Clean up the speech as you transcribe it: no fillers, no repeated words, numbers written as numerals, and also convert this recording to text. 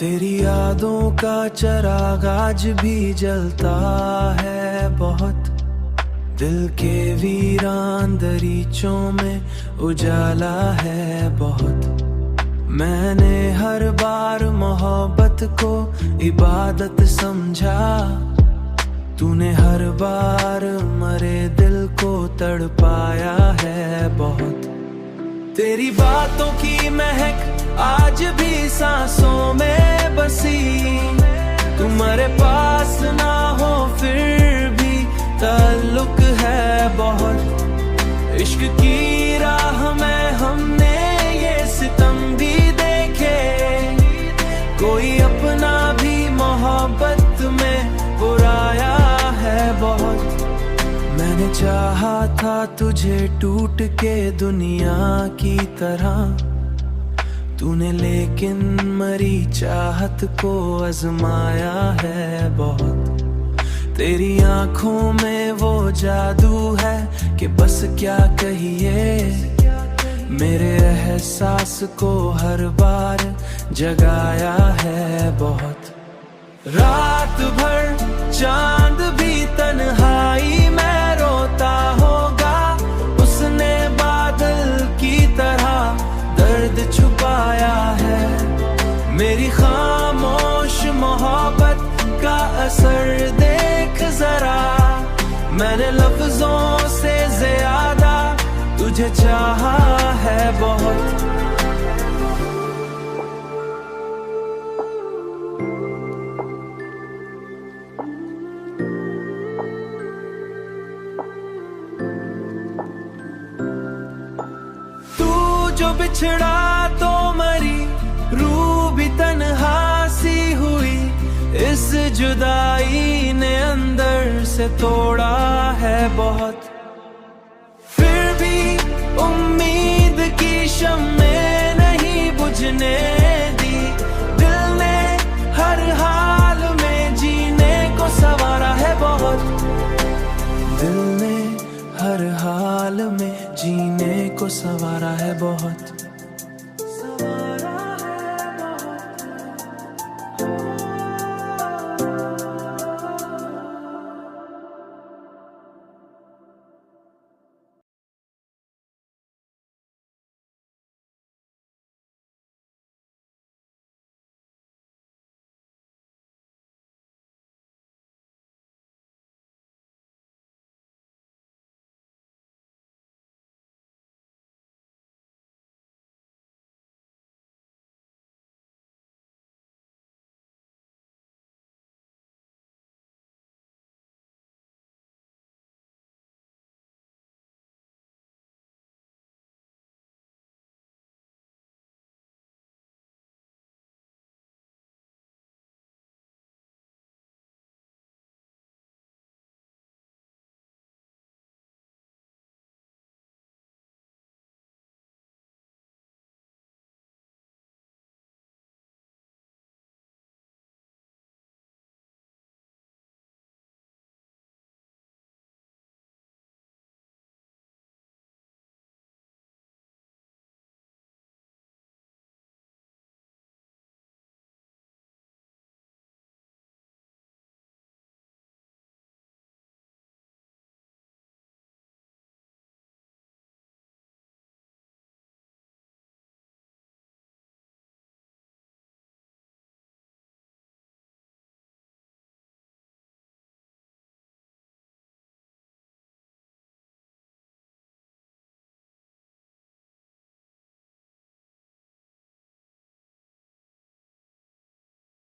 तेरी यादों का चिराग आज भी जलता है बहुत, दिल के वीरान दरीचों में उजाला है बहुत। मैंने हर बार मोहब्बत को इबादत समझा, तूने हर बार मरे दिल को तड़पाया है बहुत। तेरी बातों की महक आज भी सांसों में बसी, तुम्हारे पास ना हो फिर भी ताल्लुक है बहुत। इश्क की राह में हमने ये सितम भी देखे, कोई अपना भी मोहब्बत में बुराया है बहुत। मैंने चाहा था तुझे टूट के दुनिया की तरह, तूने लेकिन मरी चाहत को आजमाया है बहुत। तेरी आंखों में वो जादू है कि बस क्या कहिए, मेरे एहसास को हर बार जगाया है बहुत। रात भर चांद भी तन्हाई में रोता होगा, उसने बादल की तरह दर्द छुपाया है। मेरी खामोश मोहब्बत का असर देख जरा, मैंने लफ्जों से ज्यादा तुझे चाहा है बहुत। जो बिछड़ा तो मरी, रूह भी तन्हा सी हुई, इस जुदाई ने अंदर से तोड़ा है बहुत। फिर भी उम्मीद की शम्में नहीं बुझने दी, दिल ने हर हाल में जीने को संवारा है बहुत। दिल ने हर हाल में जीने को संवारा है बहुत।